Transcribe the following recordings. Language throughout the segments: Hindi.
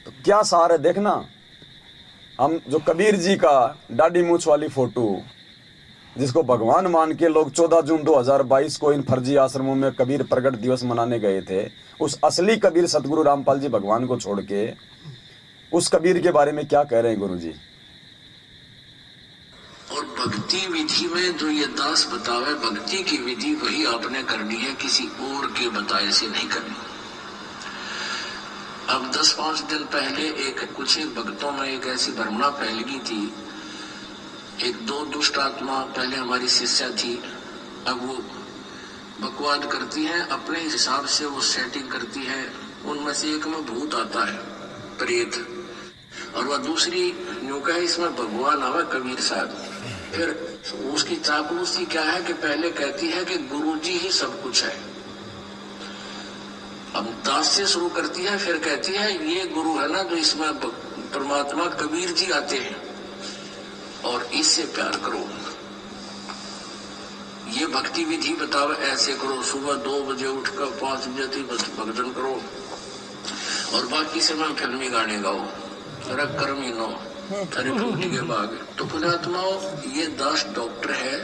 तो क्या सार है देखना। हम जो कबीर जी का दाढ़ी मूछ वाली फोटो, जिसको भगवान मान के लोग 14 जून 2022 को इन फर्जी आश्रमों में कबीर प्रगट दिवस मनाने गए थे, उस असली कबीर सतगुरु रामपाल जी भगवान को छोड़ के उस कबीर के बारे में क्या कह रहे हैं गुरु जी? और भक्ति विधि में जो ये दास बतावे, भक्ति की विधि वही आपने करनी है, किसी और के बताए से नहीं करनी। अब 10-5 दिन पहले कुछ भक्तों में एक ऐसी भ्रमणा फैल गई थी। एक दो दुष्ट आत्मा पहले हमारी शिष्या थी, अब वो बकवाद करती है, अपने हिसाब से वो सेटिंग करती है। उनमें से एक में भूत आता है, प्रेत, और वह दूसरी यूं कहे इसमें भगवान आवे कबीर साहब। फिर उसकी चापलूसी क्या है कि पहले कहती है कि गुरुजी ही सब कुछ है, अब दास से शुरू करती है, फिर कहती है ये गुरु है ना जो इसमें परमात्मा कबीर जी आते हैं और इससे प्यार करो। ये भक्ति विधि बताओ, ऐसे करो, सुबह 2 बजे उठकर 5 बजे तक भजन करो और बाकी समय फिल्मी गाने गाओ, रख कर्मी नो थरे फूटी के बाग। तो पुण्यात्माओं, ये दास डॉक्टर है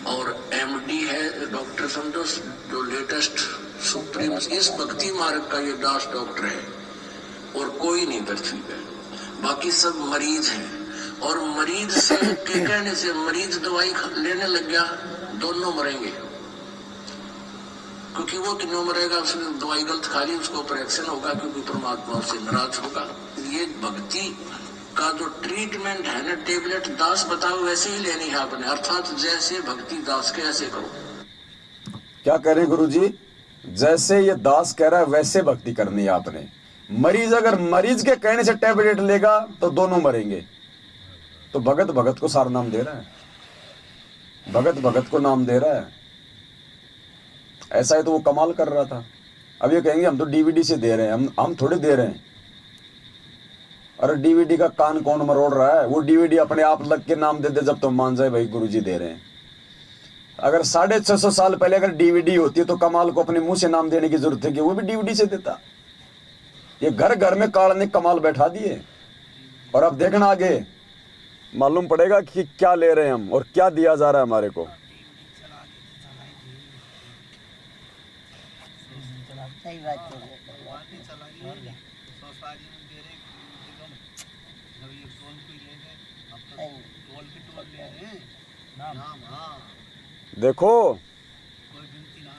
और एमडी है, डॉक्टर समझो जो लेटेस्ट सुप्रीम इस भक्ति मार्ग का ये दास डॉक्टर है और कोई नहीं पृथ्वी पे, बाकी सब मरीज हैं। और मरीज से के कहने से मरीज दवाई लेने लग गया, दोनों मरेंगे, क्योंकि वो क्यों मरेगा, उसने दवाई गलत खा ली, उसको ऑपरेशन होगा क्योंकि परमात्मा उससे नाराज होगा। ये भक्ति का जो ट्रीटमेंट है ना, टेबलेट दास बताओ वैसे ही लेनी है आपने, अर्थात जैसे भक्ति दास के ऐसे करो। क्या कह रहे हैं गुरु जी? जैसे ये दास कह रहा है वैसे भक्ति करनी है आपने। मरीज अगर मरीज के कहने से टेबलेट लेगा तो दोनों मरेंगे। तो भगत भगत को सारा नाम दे रहा है, भगत भगत को नाम दे रहा है। ऐसा है तो वो कमाल कर रहा था। अब ये कहेंगे हम तो डीवीडी से दे रहे हैं, हम थोड़े दे रहे हैं। अरे डीवीडी का कान कौन मरोड़ रहा है? वो डीवीडी अपने आप लग के नाम दे दे जब तो मान जाए भाई गुरुजी दे रहे हैं। अगर 650 साल पहले अगर डीवीडी होती तो कमाल को अपने मुंह से नाम देने की जरूरत है कि वो भी डीवीडी से देता। ये घर घर में काल ने कमाल बैठा दिए। और अब देखना आगे मालूम पड़ेगा कि क्या ले रहे हैं हम और क्या दिया जा रहा है हमारे को। सही बात है। देखो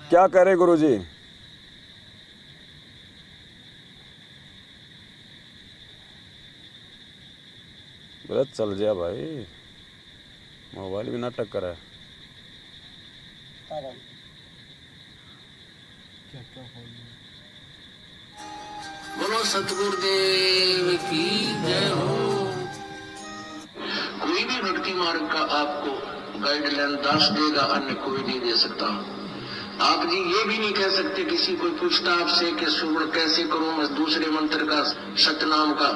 क्या करे गुरुजी। गलत चल गया भाई, मोबाइल भी नाटक करा है। बोलो सतगुरुदेव की जय हो। कोई भी भक्ति मार्ग का आपको गाइडलाइन दास देगा, अन्य कोई नहीं दे सकता। आप जी ये भी नहीं कह सकते, किसी कोई पूछता आपसे कि सुवर्ण कैसे करूं मैं, दूसरे मंत्र का सतनाम का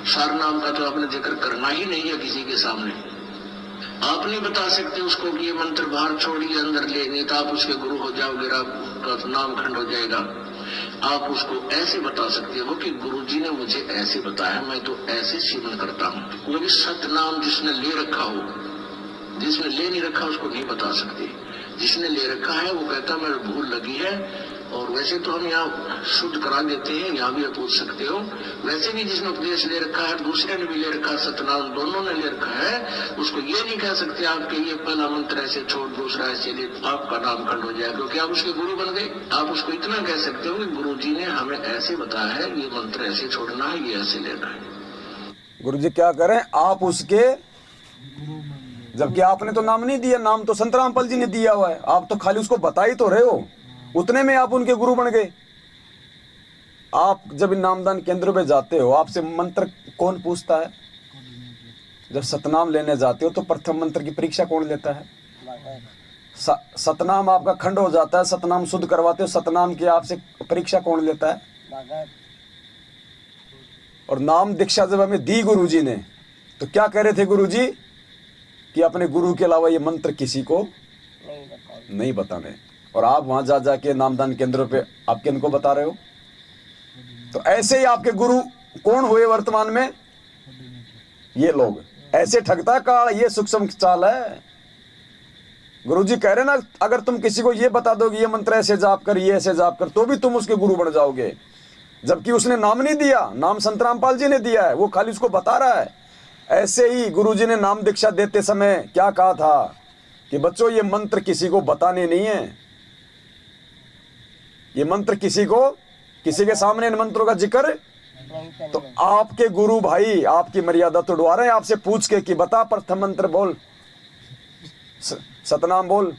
सार नाम का तो आपने जिक्र करना ही नहीं है किसी के सामने। आप नहीं बता सकते उसको कि ये मंत्र बाहर छोड़िए अंदर ले, नहीं तो आप उसके गुरु हो जाओगे, आपका नाम खंड हो जाएगा। आप उसको ऐसे बता सकते हो कि गुरुजी ने मुझे ऐसे बताया, मैं तो ऐसे सेवन करता हूँ। वो भी सतनाम जिसने ले रखा हो, जिसने ले नहीं रखा उसको नहीं बता सकते। जिसने ले रखा है वो कहता मेरे भूल लगी है। और वैसे तो हम यहाँ शुद्ध करा देते हैं, यहाँ भी आप पूछ सकते हो। वैसे भी जिसने उपदेश ले रखा है, दूसरे ने भी ले रखा है, सतनाम दोनों ने ले रखा है, उसको ये नहीं कह सकते आप कि ये पहला मंत्र ऐसे छोड़ दूसरा ऐसे ले, आपका नाम खंड हो जाए, क्योंकि आप उसके गुरु बन गए। आप उसको इतना कह सकते हो कि गुरु जी ने हमें ऐसे बताया है, ये मंत्र ऐसे छोड़ना है, ये ऐसे लेना है। गुरु जी क्या करें, आप उसके, जबकि आपने तो नाम नहीं दिया, नाम तो संत रामपाल जी ने दिया हुआ है। आप तो खाली उसको बता ही तो रहे हो, उतने में आप उनके गुरु बन गए। आप जब इन नामदान केंद्रों पे जाते हो, आपसे मंत्र कौन पूछता है? जब सतनाम लेने जाते हो तो प्रथम मंत्र की परीक्षा कौन लेता है? सतनाम आपका खंड हो जाता है, सतनाम शुद्ध करवाते हो, सतनाम की आपसे परीक्षा कौन लेता है? और नाम दीक्षा जब हमें दी गुरुजी ने, तो क्या कह रहे थे गुरुजी कि अपने गुरु के अलावा ये मंत्र किसी को नहीं बताने। और आप वहां जा जाके नामदान केंद्रों पे आप किन को बता रहे हो? तो ऐसे ही आपके गुरु कौन हुए वर्तमान में? ये लोग। ऐसे ठगता काल, ये सूक्ष्म चाल है। गुरुजी कह रहे ना, अगर तुम किसी को ये बता दोगे ये मंत्र ऐसे जाप कर, ये ऐसे जाप कर, तो भी तुम उसके गुरु बन जाओगे, जबकि उसने नाम नहीं दिया, नाम संत रामपाल जी ने दिया है, वो खाली उसको बता रहा है। ऐसे ही गुरुजी ने नाम दीक्षा देते समय क्या कहा था कि बच्चों ये मंत्र किसी को बताने नहीं है, ये मंत्र किसी के सामने इन मंत्रों का जिक्र। तो आपके गुरु भाई आपकी मर्यादा तोड़वा रहे हैं आपसे पूछ के कि बता प्रथम मंत्र बोल, सतनाम बोल,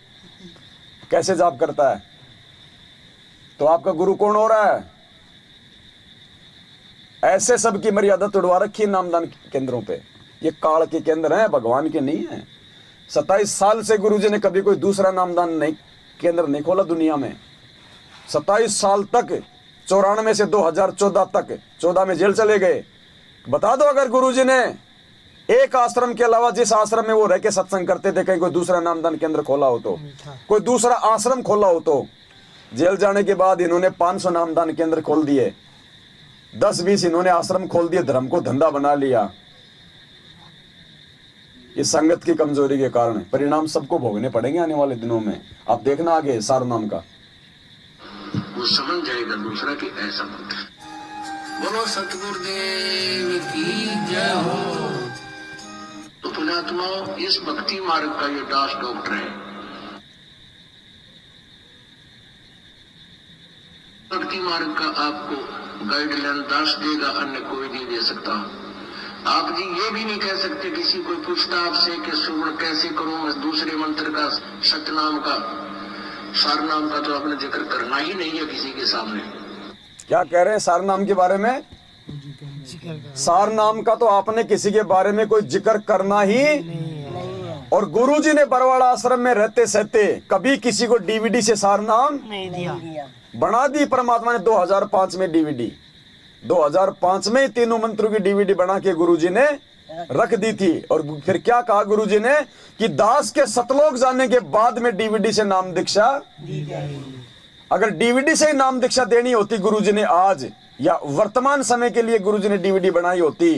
कैसे जाप करता है। तो आपका गुरु कौन हो रहा है? ऐसे सबकी मर्यादा तोड़वा रखी है नामदान केंद्रों पे। ये काल के केंद्र हैं, भगवान के नहीं है। 27 साल से गुरुजी ने कभी कोई दूसरा नामदान नहीं केंद्र नहीं खोला दुनिया में। 27 साल तक, 94 से 2014 तक, 14 में जेल चले गए। बता दो अगर गुरुजी ने एक आश्रम के अलावा जिस आश्रम में वो रह के सत्संग करते थे कहीं कोई दूसरा नामदान केंद्र खोला हो तो, कोई दूसरा आश्रम खोला हो तो। जेल जाने के बाद इन्होंने 500 नामदान केंद्र खोल दिए, 10-20 इन्होंने आश्रम खोल दिए, धर्म को धंधा बना लिया। इस संगत की कमजोरी के कारण परिणाम सबको भोगने पड़ेंगे आने वाले दिनों में। आप देखना आगे सार नाम का। वो समझ जाएगा दूसरा कि ऐसा मंत्र। बोलो सतगुरुदेव की जय हो। तो पुण्यात्माओं, इस भक्ति मार्ग का ये दास डॉक्टर है। भक्ति मार्ग का आपको गाइडलाइन दास देगा, अन्य कोई नहीं दे सकता। आप जी ये भी नहीं कह सकते, किसी कोई पूछता आपसे कि सुवर्ण कैसे करूं मैं दूसरे मंत्र का, सतनाम का, सारनाम का, तो आपने जिक्र करना ही नहीं है किसी के सामने। क्या कह रहे हैं सारनाम के बारे में? सारनाम का तो आपने किसी के बारे में कोई जिक्र करना ही नहीं। और गुरुजी ने बरवाड़ा आश्रम में रहते सहते कभी किसी को डीवीडी से सारनाम नहीं दिया। बना दी परमात्मा ने 2005 में डीवीडी। 2005 में तीनों मंत्रों की डीवीडी बना के गुरुजी ने रख दी थी। और फिर क्या कहा गुरुजी ने कि दास के सतलोक जाने के बाद में डीवीडी से नाम दीक्षा दी जाएगी। अगर डीवीडी से ही नाम दीक्षा देनी होती गुरुजी ने आज, या वर्तमान समय के लिए गुरुजी ने डीवीडी बनाई होती,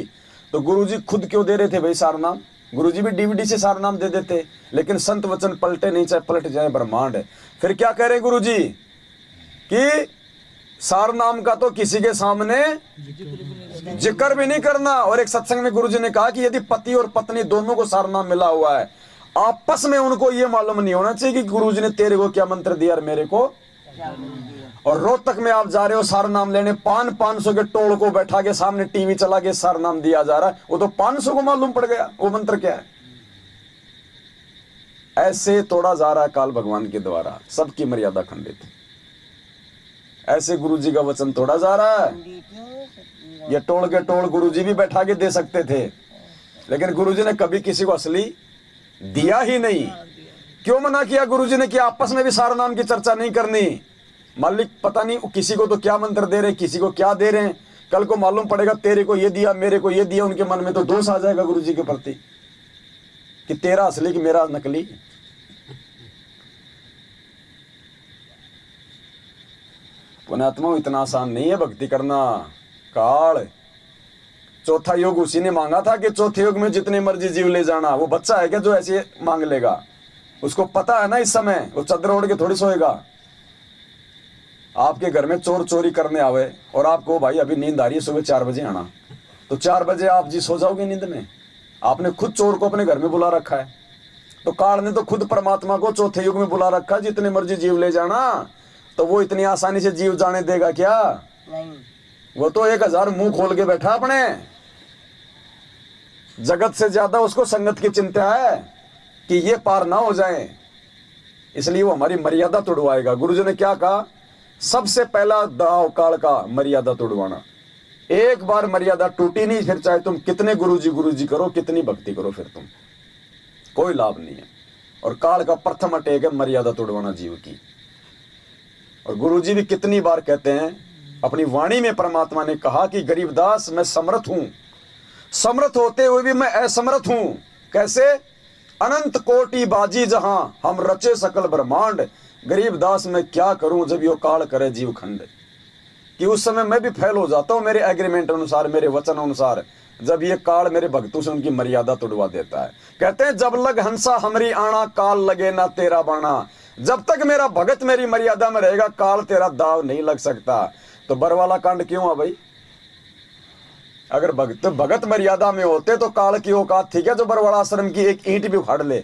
तो गुरुजी खुद क्यों दे रहे थे भाई सारनाम? गुरुजी भी डीवीडी से सारनाम दे देते, लेकिन संत वचन पलटे नहीं, चाहे पलट जाए ब्रह्मांड। फिर क्या कह रहे गुरुजी कि सारनाम का तो किसी के सामने जिक्र भी नहीं करना। और एक सत्संग में गुरुजी ने कहा कि यदि पति और पत्नी दोनों को सारनाम मिला हुआ है, आपस में उनको ये मालूम नहीं होना चाहिए कि गुरुजी ने तेरे को क्या मंत्र दिया और मेरे को। और रोहतक में आप जा रहे हो सारनाम लेने, 500 के टोल को बैठा के सामने टीवी चला के सारनाम दिया जा रहा है, वो तो 500 को मालूम पड़ गया वो मंत्र क्या है। ऐसे तोड़ा जा रहा है काल भगवान के द्वारा, सबकी मर्यादा खंडित। ऐसे गुरुजी का वचन तोड़ा जा रहा है। ये टोल के टोल गुरुजी भी बैठा के दे सकते थे, लेकिन गुरुजी ने कभी किसी को असली दिया ही नहीं। क्यों मना किया गुरुजी ने कि आपस में भी सारनाम की चर्चा नहीं करनी? मालिक पता नहीं किसी को तो क्या मंत्र दे रहे हैं, किसी को क्या दे रहे हैं। कल को मालूम पड़ेगा तेरे को ये दिया, मेरे को ये दिया, उनके मन में तो दोष आ जाएगा गुरुजी के प्रति कि तेरा असली कि मेरा नकली। पुण्यात्मा इतना आसान नहीं है भक्ति करना। काल चौथा योग उसी ने मांगा था कि चौथे योग में जितने मर्जी जीव ले जाना। वो बच्चा है क्या जो ऐसे मांग लेगा? उसको पता है ना इस समय वो चादर ओढ़ के थोड़ी सोएगा। आपके घर में चोर चोरी करने आवे और आपको भाई अभी नींद आ रही है, सुबह 4 बजे आना, तो 4 बजे आप जी सो जाओगे नींद में? आपने खुद चोर को अपने घर में बुला रखा है। तो काल ने तो खुद परमात्मा को चौथे युग में बुला रखा है, जितने मर्जी जीव ले जाना। तो वो इतनी आसानी से जीव जाने देगा क्या? नहीं। वो तो 1000 मुंह खोल के बैठा अपने। जगत से ज्यादा उसको संगत की चिंता है कि ये पार ना हो जाए, इसलिए वो हमारी मर्यादा तोड़वाएगा। गुरुजी ने क्या कहा? सबसे पहला दाव काल का मर्यादा तोड़वाना। एक बार मर्यादा टूटी नहीं, फिर चाहे तुम कितने गुरुजी करो, कितनी भक्ति करो, फिर तुम कोई लाभ नहीं है। और काल का प्रथम अटैक है मर्यादा तोड़वाना जीव की। और गुरुजी भी कितनी बार कहते हैं अपनी वाणी में, परमात्मा ने कहा कि गरीबदास मैं समर्थ हूं, समर्थ होते हुए भी मैं असमर्थ हूं। कैसे? अनंत कोटि बाजी जहां हम रचे सकल ब्रह्मांड, गरीबदास मैं क्या करूं जब यो काल करे जीव खंड। कि उस समय मैं भी फेल हो जाता हूं मेरे एग्रीमेंट अनुसार, मेरे वचन अनुसार, जब ये काल मेरे भक्तों से उनकी मर्यादा तोड़वा देता है। कहते हैं जब लग हंसा हमरी आना, काल लगे ना तेरा बाणा। जब तक मेरा भगत मेरी मर्यादा में रहेगा, काल तेरा दाव नहीं लग सकता। तो बरवाला कांड क्यों है भाई? अगर भगत मर्यादा में होते तो काल की औकात थी क्या जो बरवाला आश्रम की एक ईंट भी उखाड़ ले?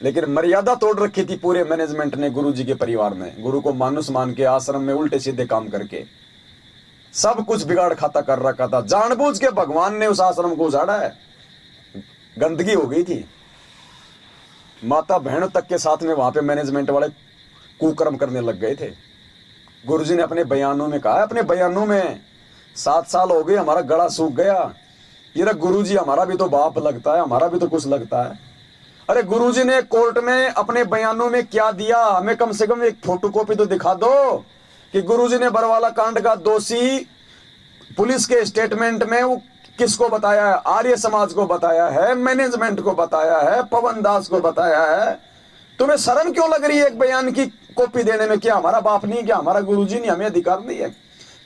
लेकिन मर्यादा तोड़ रखी थी पूरे मैनेजमेंट ने, गुरु जी के परिवार ने, गुरु को मानुस मान के आश्रम में उल्टे सीधे काम करके सब कुछ बिगाड़ खाता कर रखा था। जानबूझ के भगवान ने उस आश्रम को उजाड़ा है, गंदगी हो गई थी। माता बहनों तक के साथ में वहां पे मैनेजमेंट वाले कुकर्म करने लग गए थे। गुरुजी ने अपने बयानों में कहा, अपने बयानों में 7 साल हो गए हमारा गला सूख गया, ये गुरुजी हमारा भी तो बाप लगता है, हमारा भी तो कुछ लगता है। अरे गुरुजी ने कोर्ट में अपने बयानों में क्या दिया? हमें कम से कम एक फोटोकॉपी तो दिखा दो कि गुरुजी ने बरवाला कांड का दोषी पुलिस के स्टेटमेंट में वो किसको बताया है? आर्य समाज को बताया है, मैनेजमेंट को बताया है, पवन दास को बताया है। तुम्हें शर्म क्यों लग रही है एक बयान की कॉपी देने में? क्या हमारा बाप नहीं, क्या हमारा गुरुजी नहीं हमें अधिकार नहीं है?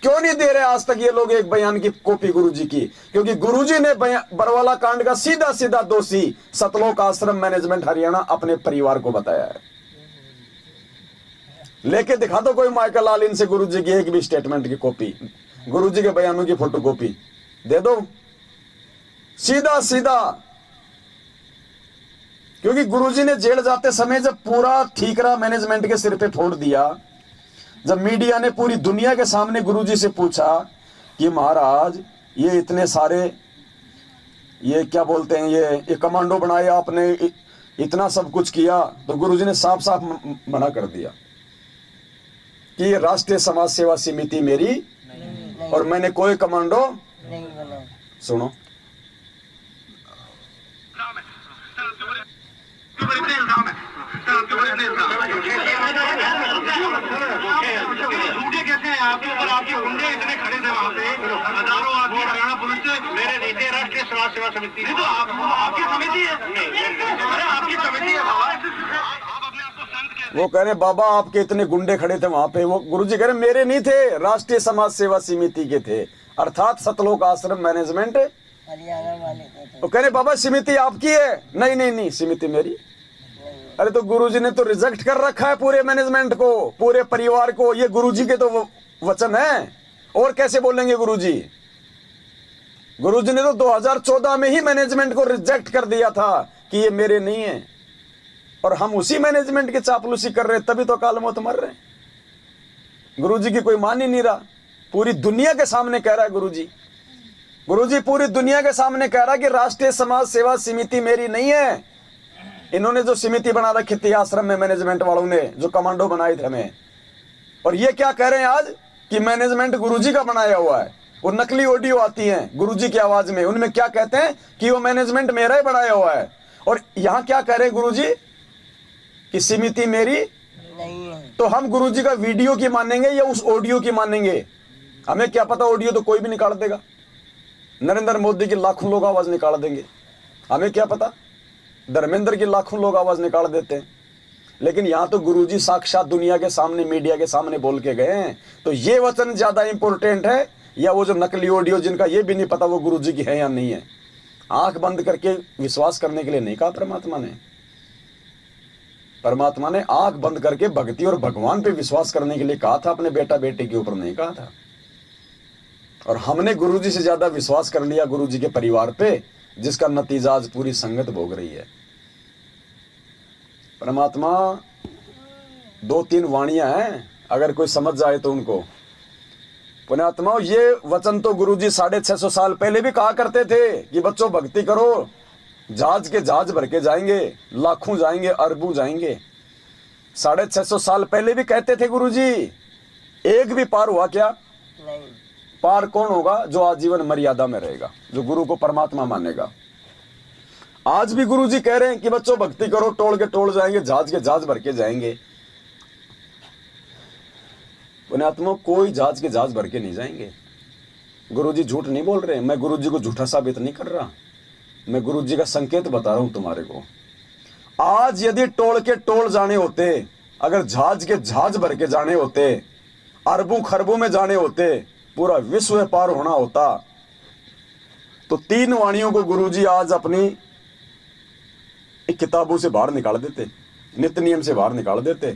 क्यों नहीं दे रहे आज तक ये लोग एक बयान की कॉपी गुरुजी की? क्योंकि गुरुजी ने बरवाला कांड का सीधा सीधा दोषी सतलोक आश्रम मैनेजमेंट हरियाणा अपने परिवार को बताया है। लेके दिखा दो कोई माइकल लाल इनसे गुरुजी की एक भी स्टेटमेंट की कॉपी, गुरुजी के बयानों की फोटोकॉपी दे दो सीधा सीधा। क्योंकि गुरुजी ने जेल जाते समय जब पूरा ठीकरा मैनेजमेंट के सिर पे फोड़ दिया, जब मीडिया ने पूरी दुनिया के सामने गुरुजी से पूछा कि महाराज ये इतने सारे ये क्या बोलते हैं ये कमांडो बनाए आपने, इतना सब कुछ किया, तो गुरुजी ने साफ साफ मना कर दिया कि ये राष्ट्रीय समाज सेवा समिति मेरी और मैंने कोई कमांडो नहीं बना। सुनो कैसे हैं आपके ऊपर? आपके गुंडे इतने खड़े थे वहाँ पे, हजारों आदमी हरियाणा पुलिस से मेरे नीचे राष्ट्रीय समाज सेवा समिति। तो आपकी समिति है? अरे आपकी समिति है बाबा। आप अपने आप को संत कहते हैं। वो कह रहे बाबा आपके इतने गुंडे खड़े थे वहां पे, वो गुरुजी कह रहे मेरे नहीं थे, राष्ट्रीय समाज सेवा समिति के थे, अर्थात सतलोक आश्रम मैनेजमेंट हरियाणा वाले को तो वो कह रहे बाबा समिति आपकी है? नहीं नहीं नहीं, समिति मेरी। अरे तो गुरुजी ने तो रिजेक्ट कर रखा है पूरे मैनेजमेंट को, पूरे परिवार को। ये गुरुजी के तो वचन है, और कैसे बोलेंगे गुरुजी? गुरुजी ने तो 2014 में ही मैनेजमेंट को रिजेक्ट कर दिया था कि ये मेरे नहीं है, और हम उसी मैनेजमेंट की चापलूसी कर रहे, तभी तो काल मौत मर रहे। गुरुजी की कोई मान ही नहीं रहा, पूरी दुनिया के सामने कह रहा है गुरुजी। गुरुजी पूरी दुनिया के सामने कह रहा है कि राष्ट्रीय समाज सेवा समिति मेरी नहीं है। इन्होंने जो समिति बना रखी थी आश्रम में मैनेजमेंट वालों ने, जो कमांडो बनाए थे हमें, और ये क्या कह रहे हैं आज कि मैनेजमेंट गुरुजी का बनाया हुआ है। वो नकली ऑडियो आती हैं गुरुजी की आवाज में, उनमें क्या कहते हैं कि वो मैनेजमेंट मेरा ही बनाया हुआ है। और यहां क्या कह रहे हैं गुरुजी कि समिति मेरी नहीं है। तो हम गुरुजी का वीडियो की मानेंगे या उस ऑडियो की मानेंगे? हमें क्या पता, ऑडियो तो कोई भी निकाल देगा, नरेंद्र मोदी की लाखों लोग आवाज निकाल देंगे, हमें क्या पता, धर्मेंद्र की लाखों लोग आवाज निकाल देते हैं। लेकिन यहां तो गुरुजी साक्षात दुनिया के सामने, मीडिया के सामने बोल के गए हैं। तो ये वचन ज्यादा इंपॉर्टेंट है या वो जो नकली ऑडियो जिनका ये भी नहीं पता वो गुरुजी की है या नहीं है? आंख बंद करके विश्वास करने के लिए नहीं कहा परमात्मा ने। परमात्मा ने आंख बंद करके भक्ति और भगवान पे विश्वास करने के लिए कहा था, अपने बेटा बेटे के ऊपर नहीं कहा था। और हमने गुरुजी से ज्यादा विश्वास कर लिया गुरुजी के परिवार पे, जिसका नतीजा आज पूरी संगत भोग रही है। परमात्मा 2-3 वाणियां हैं, अगर कोई समझ जाए तो उनको। पुण्यात्मा, ये वचन तो गुरुजी 650 साल पहले भी कहा करते थे कि बच्चों भक्ति करो, जहाज के जहाज भर के जाएंगे, लाखों जाएंगे, अरबों जाएंगे। 650 साल पहले भी कहते थे गुरुजी। एक भी पार हुआ क्या? नहीं। पार कौन होगा? जो आजीवन मर्यादा में रहेगा, जो गुरु को परमात्मा मानेगा। आज भी गुरुजी कह रहे हैं कि बच्चों भक्ति करो, टोल के टोल जाएंगे, जहाज के जहाज भर के जाएंगे। पुण्यात्मा, कोई जहाज के जहाज भर के नहीं जाएंगे। गुरुजी झूठ नहीं बोल रहे, मैं गुरुजी को झूठा साबित नहीं कर रहा, मैं गुरुजी का संकेत बता रहा हूं तुम्हारे को। आज यदि टोल के टोल जाने होते, अगर जहाज के जहाज भर के जाने होते, अरबों खरबों में जाने होते, पूरा विश्व पार होना होता, तो 3 वाणियों को गुरुजी आज अपनी किताबों से बाहर निकाल देते, नित्य नियम से बाहर निकाल देते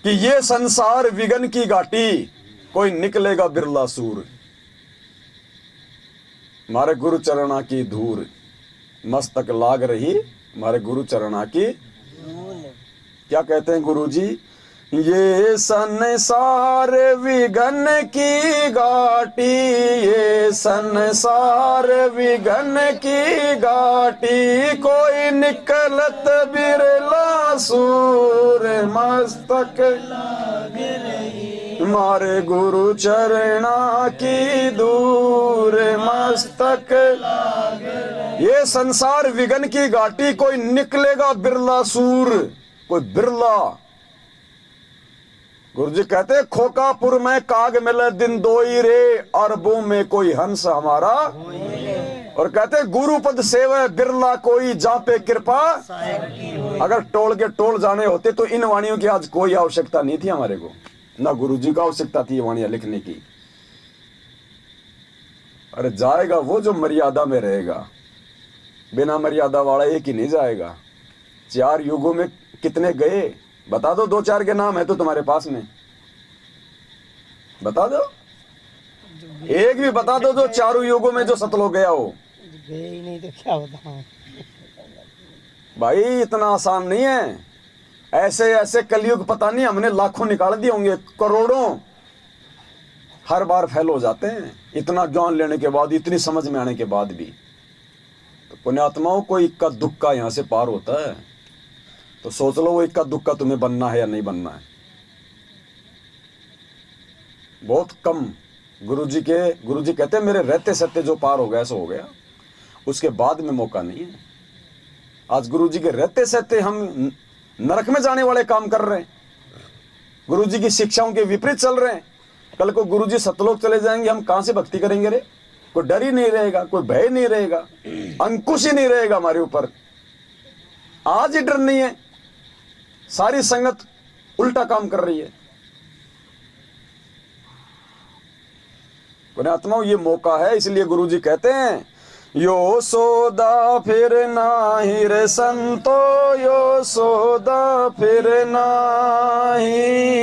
कि ये संसार विघन की घाटी, कोई निकलेगा बिरला सूर। मारे गुरु चरणा की धूर मस्तक लाग रही, मारे गुरु चरणा की। क्या कहते हैं गुरुजी? ये संसार विघन की घाटी, ये संसार विघन की घाटी, कोई निकलत बिरला सूर मस्तक मारे गुरु चरणा की दूर मस्तक। ये संसार विघन की घाटी, कोई निकलेगा बिरला सूर, कोई बिरला। गुरुजी कहते खोकापुर में काग मिले दिन दोई रे, अरबों में कोई हंस हमारा। और कहते गुरु पद सेवा बिरला कोई, जा पे कृपा। अगर टोल के टोल जाने होते तो इन वाणियों की आज कोई आवश्यकता नहीं थी हमारे को, ना गुरुजी का आवश्यकता थी ये वाणियां लिखने की। अरे जाएगा वो जो मर्यादा में रहेगा, बिना मर्यादा वाला एक ही नहीं जाएगा। 4 युगों में कितने गए बता दो, 2-4 के नाम है तो तुम्हारे पास में बता दो, एक भी बता दो जो 4 युगों में जो सतलोक गया हो। गए ही नहीं तो क्या बताऊं भाई, इतना आसान नहीं है। ऐसे ऐसे कलयुग पता नहीं हमने लाखों निकाल दिए होंगे, करोड़ों हर बार फेल हो जाते हैं, इतना ज्ञान लेने के बाद, इतनी समझ में आने के बाद भी। तो पुण्यात्माओं को इक्का दुक्का यहां से पार होता है, तो सोच लो वो इक्का दुक्का तुम्हें बनना है या नहीं बनना है। बहुत कम गुरुजी कहते हैं मेरे रहते सहते जो पार हो गया सो हो गया, उसके बाद में मौका नहीं है। आज गुरुजी के रहते सहते हम नरक में जाने वाले काम कर रहे हैं, गुरुजी की शिक्षाओं के विपरीत चल रहे हैं। कल को गुरुजी सतलोक चले जाएंगे, हम कहां से भक्ति करेंगे रे? कोई डर ही नहीं रहेगा, कोई भय नहीं रहेगा, अंकुश ही नहीं रहेगा हमारे ऊपर। आज ही डर नहीं है, सारी संगत उल्टा काम कर रही है। पुण्यात्माओं ये मौका है, इसलिए गुरुजी कहते हैं यो सोदा फिर नाही रे संतो, यो सोदा फिर नाही।